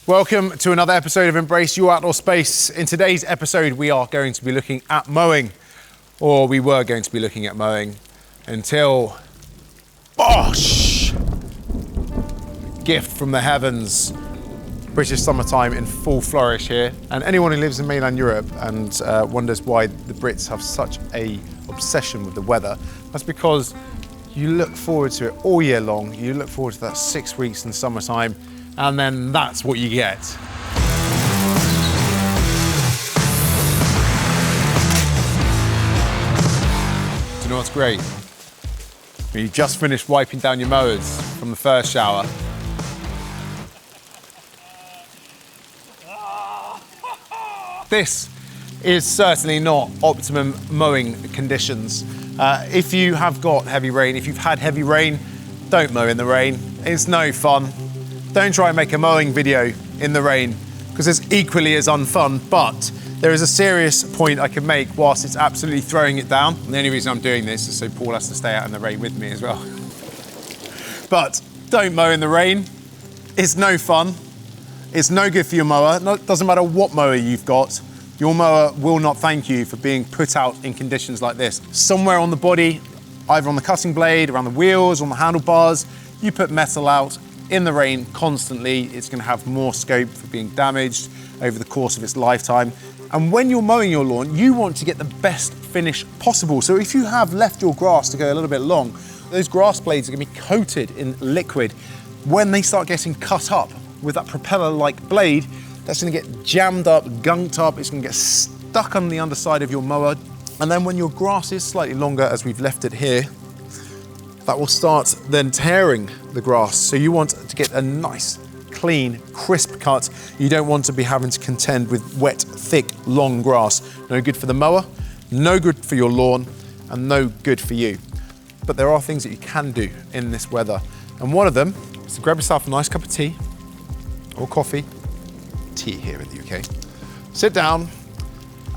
Welcome to another episode of Embrace Your Outdoor Space. In today's episode, we are going to be looking at mowing, or we were going to be looking at mowing until, bosh! Gift from the heavens. British summertime in full flourish here. And anyone who lives in mainland Europe and wonders why the Brits have such a obsession with the weather, that's because you look forward to it all year long. You look forward to that 6 weeks in summertime, and then that's what you get. Do you know what's great? When you just finished wiping down your mowers from the first shower. This is certainly not optimum mowing conditions. If you have got heavy rain, if you've had heavy rain, don't mow in the rain. It's no fun. Don't try and make a mowing video in the rain because it's equally as unfun, but there is a serious point I can make whilst it's absolutely throwing it down. And the only reason I'm doing this is so Paul has to stay out in the rain with me as well. But don't mow in the rain. It's no fun. It's no good for your mower. It doesn't matter what mower you've got. Your mower will not thank you for being put out in conditions like this. Somewhere on the body, either on the cutting blade, around the wheels, on the handlebars, you put metal out in the rain constantly, it's going to have more scope for being damaged over the course of its lifetime. And when you're mowing your lawn, you want to get the best finish possible. So if you have left your grass to go a little bit long, those grass blades are going to be coated in liquid. When they start getting cut up with that propeller-like blade, that's going to get jammed up, gunked up, it's going to get stuck on the underside of your mower. And then when your grass is slightly longer, as we've left it here, that will start then tearing the grass. So you want to get a nice, clean, crisp cut. You don't want to be having to contend with wet, thick, long grass. No good for the mower, no good for your lawn, and no good for you. But there are things that you can do in this weather. And one of them is to grab yourself a nice cup of tea or coffee, tea here in the UK. Sit down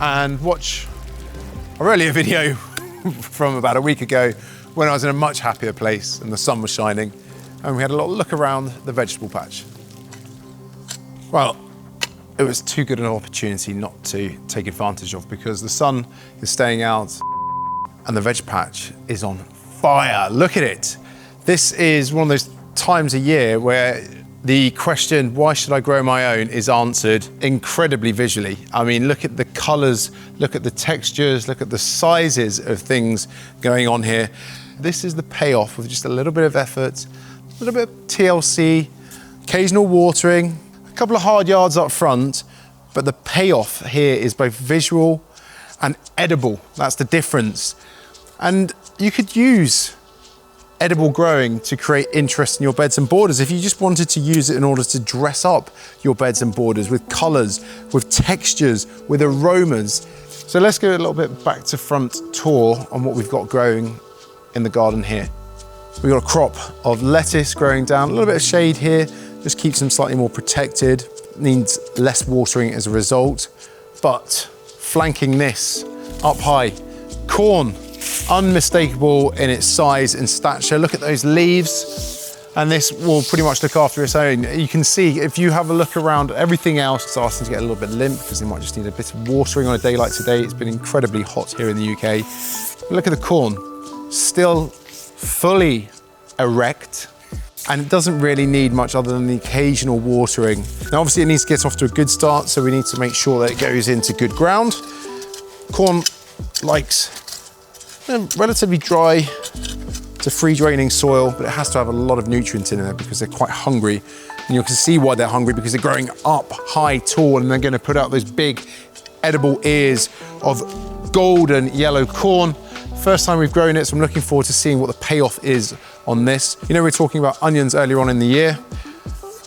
and watch a earlier video from about a week ago when I was in a much happier place and the sun was shining and we had a little look around the vegetable patch. Well, it was too good an opportunity not to take advantage of because the sun is staying out and the veg patch is on fire. Look at it. This is one of those times a year where the question, why should I grow my own, is answered incredibly visually. I mean, look at the colors, look at the textures, look at the sizes of things going on here. This is the payoff of just a little bit of effort, a little bit of TLC, occasional watering, a couple of hard yards up front, but the payoff here is both visual and edible. That's the difference. And you could use edible growing to create interest in your beds and borders. If you just wanted to use it in order to dress up your beds and borders with colors, with textures, with aromas. So let's go a little bit back to front tour on what we've got growing in the garden here. We've got a crop of lettuce growing down, a little bit of shade here, just keeps them slightly more protected, needs less watering as a result. But flanking this up high, corn, unmistakable in its size and stature. Look at those leaves, and this will pretty much look after its own. You can see, if you have a look around, everything else is starting to get a little bit limp because they might just need a bit of watering on a day like today. It's been incredibly hot here in the UK. Look at the corn, still fully erect, and it doesn't really need much other than the occasional watering. Now, obviously it needs to get off to a good start, so we need to make sure that it goes into good ground. Corn likes relatively dry to free draining soil, but it has to have a lot of nutrients in there because they're quite hungry. And you can see why they're hungry, because they're growing up high, tall, and they're going to put out those big edible ears of golden yellow corn. First time we've grown it, so I'm looking forward to seeing what the payoff is on this. You know, we were talking about onions earlier on in the year,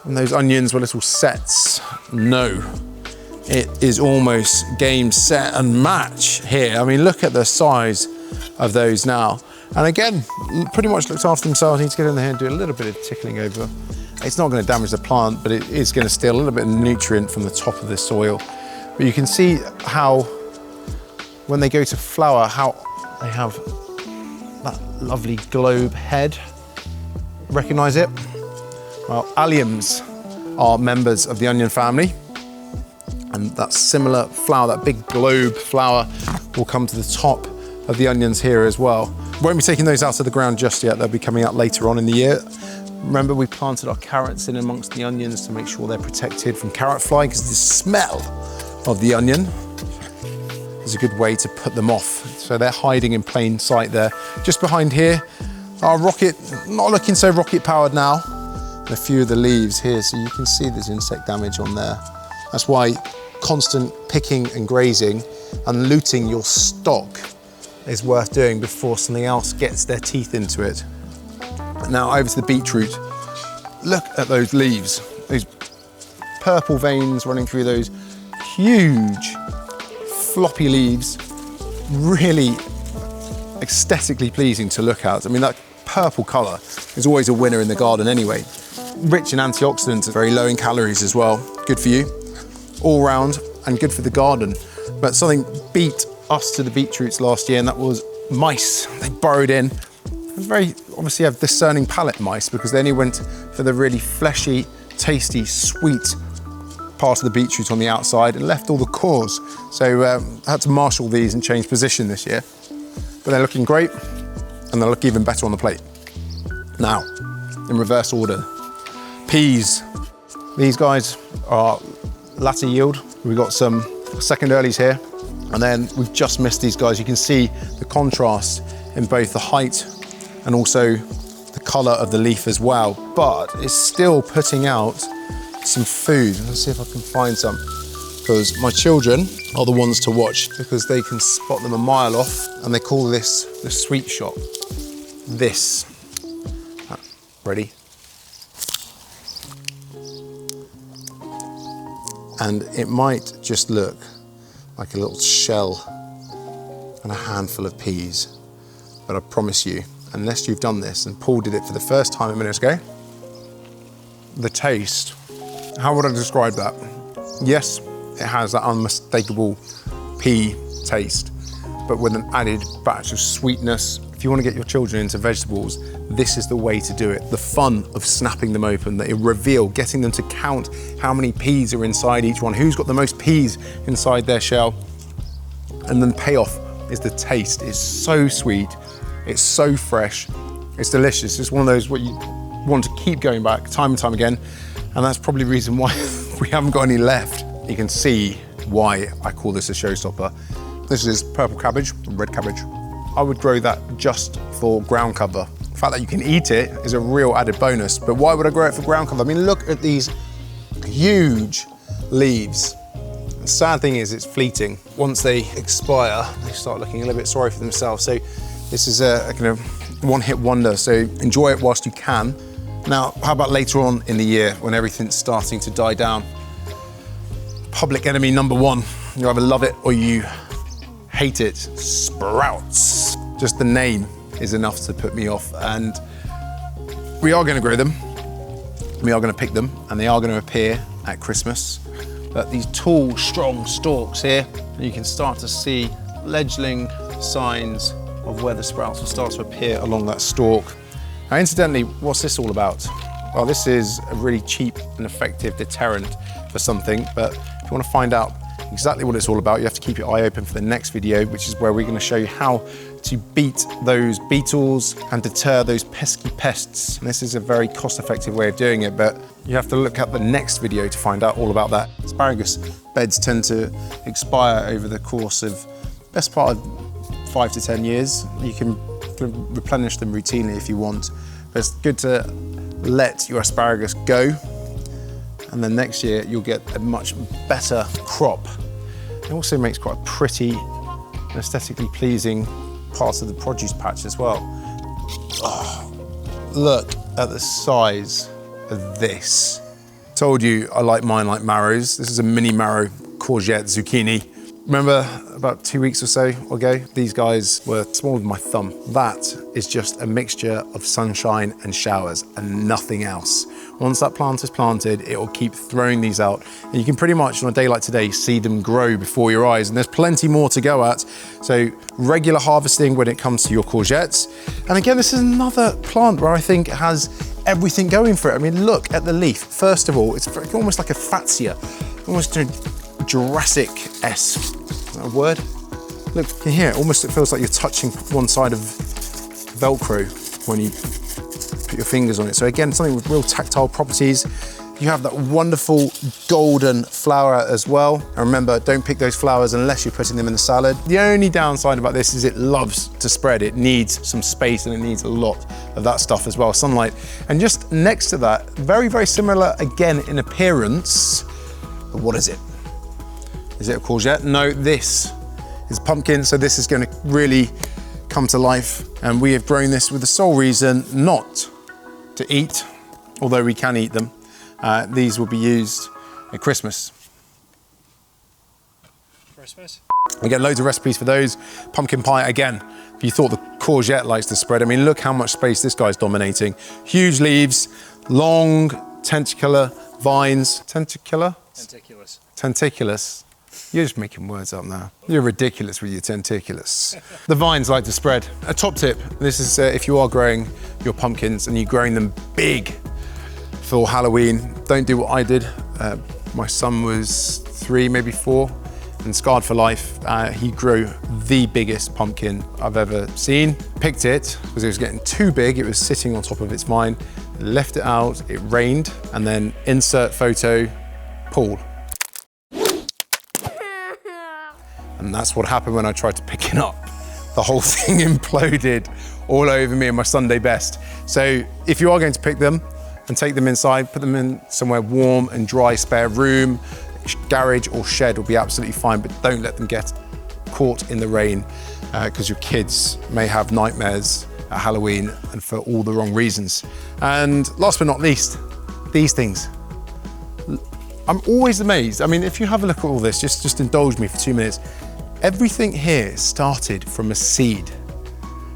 and those onions were little sets. No, it is almost game, set, and match here. I mean, look at the size of those now. And again, pretty much looked after themselves. I need to get in there and do a little bit of tickling over. It's not going to damage the plant, but it is going to steal a little bit of nutrient from the top of the soil. But you can see how, when they go to flower, how they have that lovely globe head. Recognize it? Well, alliums are members of the onion family. And that similar flower, that big globe flower, will come to the top of the onions here as well. Won't be taking those out of the ground just yet. They'll be coming out later on in the year. Remember, we planted our carrots in amongst the onions to make sure they're protected from carrot fly, because the smell of the onion is a good way to put them off. So they're hiding in plain sight there. Just behind here, our rocket, not looking so rocket powered now. And a few of the leaves here, so you can see there's insect damage on there. That's why constant picking and grazing and looting your stock is worth doing before something else gets their teeth into it. Now over to the beetroot. Look at those leaves, those purple veins running through those huge floppy leaves. Really aesthetically pleasing to look at. I mean, that purple colour is always a winner in the garden anyway. Rich in antioxidants, very low in calories as well. Good for you, all round, and good for the garden. But something beat us to the beetroots last year, and that was mice. They burrowed in. Very obviously have discerning palate, mice, because they only went for the really fleshy, tasty, sweet part of the beetroot on the outside and left all the cores. So I had to marshal these and change position this year. But they're looking great, and they look even better on the plate. Now, in reverse order, peas. These guys are latter yield. We've got some second earlies here, and then we've just missed these guys. You can see the contrast in both the height and also the colour of the leaf as well, but it's still putting out some food. Let's see if I can find some, because my children are the ones to watch, because they can spot them a mile off, and they call this the sweet shop. This. Ready? And it might just look like a little shell and a handful of peas, but I promise you, unless you've done this, and Paul did it for the first time a minute ago, the taste, how would I describe that? Yes, it has that unmistakable pea taste, but with an added batch of sweetness. If you want to get your children into vegetables, this is the way to do it. The fun of snapping them open, the reveal, getting them to count how many peas are inside each one, who's got the most peas inside their shell, and then the payoff is the taste. It's so sweet. It's so fresh, it's delicious. It's one of those what you want to keep going back time and time again, and that's probably the reason why we haven't got any left. You can see why I call this a showstopper. This is purple cabbage, red cabbage. I would grow that just for ground cover. The fact that you can eat it is a real added bonus, but why would I grow it for ground cover? I mean, look at these huge leaves. The sad thing is it's fleeting. Once they expire, they start looking a little bit sorry for themselves. So this is a kind of one-hit wonder, so enjoy it whilst you can. Now, how about later on in the year when everything's starting to die down? Public enemy number one. You either love it or you hate it. Sprouts. Just the name is enough to put me off, and we are going to grow them. We are going to pick them, and they are going to appear at Christmas. But these tall, strong stalks here, and you can start to see fledgling signs of where the sprouts will start to appear along that stalk. Now, incidentally, what's this all about? Well, this is a really cheap and effective deterrent for something, but if you want to find out exactly what it's all about, you have to keep your eye open for the next video, which is where we're going to show you how to beat those beetles and deter those pesky pests. And this is a very cost-effective way of doing it, but you have to look at the next video to find out all about that. Asparagus beds tend to expire over the course of best part of 5 to 10 years. You can replenish them routinely if you want, but it's good to let your asparagus go, and then next year you'll get a much better crop. It also makes quite a pretty and aesthetically pleasing part of the produce patch as well. Oh, look at the size of this. Told you I like mine like marrows. This is a mini marrow courgette zucchini. Remember about 2 weeks or so ago, these guys were smaller than my thumb. That is just a mixture of sunshine and showers and nothing else. Once that plant is planted, it will keep throwing these out. And you can pretty much, on a day like today, see them grow before your eyes. And there's plenty more to go at. So regular harvesting when it comes to your courgettes. And again, this is another plant where I think it has everything going for it. I mean, look at the leaf. First of all, it's almost like a fascia, almost a Jurassic-esque. Is that a word? Look, you can hear it. Almost it feels like you're touching one side of Velcro when you put your fingers on it. So again, something with real tactile properties. You have that wonderful golden flower as well. And remember, don't pick those flowers unless you're putting them in the salad. The only downside about this is it loves to spread. It needs some space and it needs a lot of that stuff as well, sunlight. And just next to that, very, very similar again in appearance, but what is it? Is it a courgette? No, this is pumpkin. So this is going to really come to life. And we have grown this with the sole reason not to eat, although we can eat them. These will be used at Christmas. We get loads of recipes for those. Pumpkin pie, again, if you thought the courgette likes to spread, I mean, look how much space this guy's dominating. Huge leaves, long, tentacular vines. Tentacular? Tenticulous. Tenticulous. You're just making words up now. You're ridiculous with your tenticulous. The vines like to spread. A top tip, this is if you are growing your pumpkins and you're growing them big for Halloween, don't do what I did. My son was 3, maybe 4, and scarred for life. He grew the biggest pumpkin I've ever seen. Picked it because it was getting too big. It was sitting on top of its vine. Left it out, it rained, and then insert photo, pool. And that's what happened when I tried to pick it up. The whole thing imploded all over me in my Sunday best. So if you are going to pick them and take them inside, put them in somewhere warm and dry, spare room, garage or shed will be absolutely fine, but don't let them get caught in the rain because your kids may have nightmares at Halloween and for all the wrong reasons. And last but not least, these things. I'm always amazed. I mean, if you have a look at all this, just indulge me for 2 minutes. Everything here started from a seed,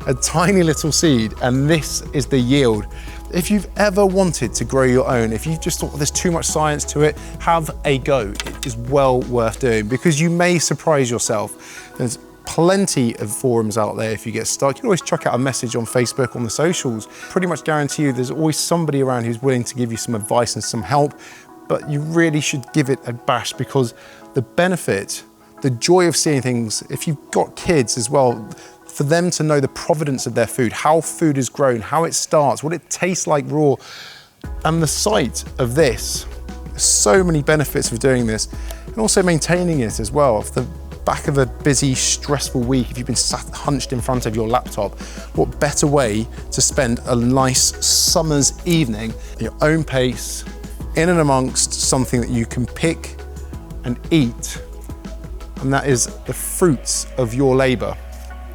a tiny little seed, and this is the yield. If you've ever wanted to grow your own, if you've just thought there's too much science to it, have a go. It is well worth doing because you may surprise yourself. There's plenty of forums out there if you get stuck. You can always chuck out a message on Facebook, on the socials. Pretty much guarantee you there's always somebody around who's willing to give you some advice and some help, but you really should give it a bash because the benefit, the joy of seeing things, if you've got kids as well, for them to know the provenance of their food, how food is grown, how it starts, what it tastes like raw, and the sight of this, so many benefits of doing this, and also maintaining it as well. Off the back of a busy, stressful week, if you've been sat hunched in front of your laptop, what better way to spend a nice summer's evening at your own pace, in and amongst something that you can pick and eat, and that is the fruits of your labor.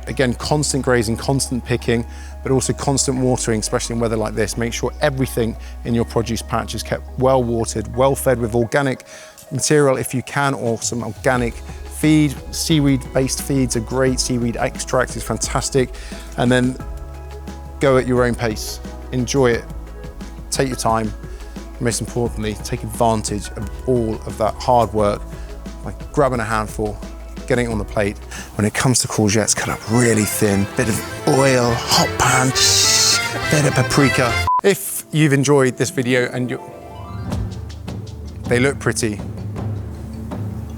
Again, constant grazing, constant picking, but also constant watering, especially in weather like this. Make sure everything in your produce patch is kept well watered, well fed with organic material if you can, or some organic feed. Seaweed-based feeds are great. Seaweed extract is fantastic. And then go at your own pace. Enjoy it. Take your time. Most importantly, take advantage of all of that hard work by grabbing a handful, getting it on the plate. When it comes to courgettes, cut up really thin, bit of oil, hot pan, bit of paprika. If you've enjoyed this video and they look pretty,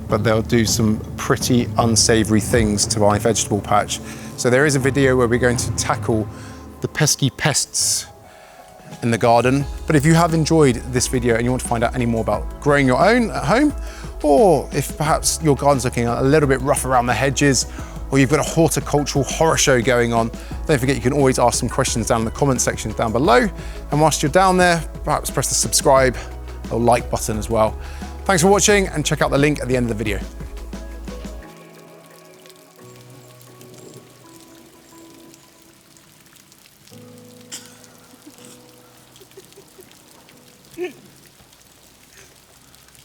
but they'll do some pretty unsavory things to my vegetable patch. So there is a video where we're going to tackle the pesky pests in the garden. But if you have enjoyed this video and you want to find out any more about growing your own at home, or if perhaps your garden's looking a little bit rough around the hedges, or you've got a horticultural horror show going on, don't forget you can always ask some questions down in the comment section down below. And whilst you're down there, perhaps press the subscribe or like button as well. Thanks for watching, and check out the link at the end of the video.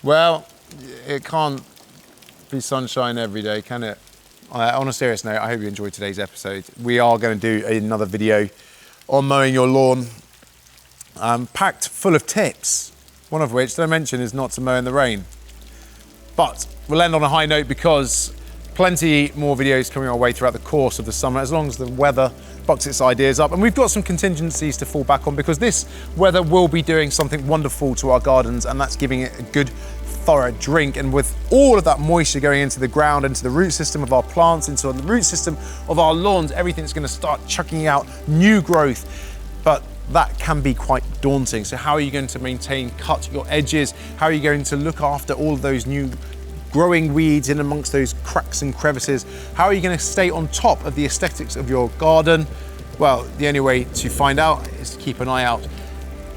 Well, it can't be sunshine every day, can it? On a serious note, I hope you enjoyed today's episode. We are going to do another video on mowing your lawn, packed full of tips, one of which, did I mention, is not to mow in the rain. But we'll end on a high note because plenty more videos coming our way throughout the course of the summer, as long as the weather bucks its ideas up. And we've got some contingencies to fall back on because this weather will be doing something wonderful to our gardens, and that's giving it a good, thorough drink. And with all of that moisture going into the ground, into the root system of our plants, into the root system of our lawns, everything's going to start chucking out new growth. But that can be quite daunting. So how are you going to cut your edges? How are you going to look after all of those new growing weeds in amongst those cracks and crevices? How are you going to stay on top of the aesthetics of your garden? Well, the only way to find out is to keep an eye out.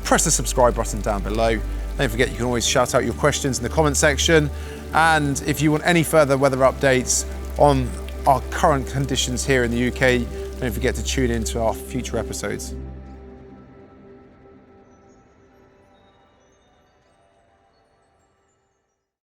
Press the subscribe button down below. Don't forget, you can always shout out your questions in the comment section. And if you want any further weather updates on our current conditions here in the UK, don't forget to tune in to our future episodes.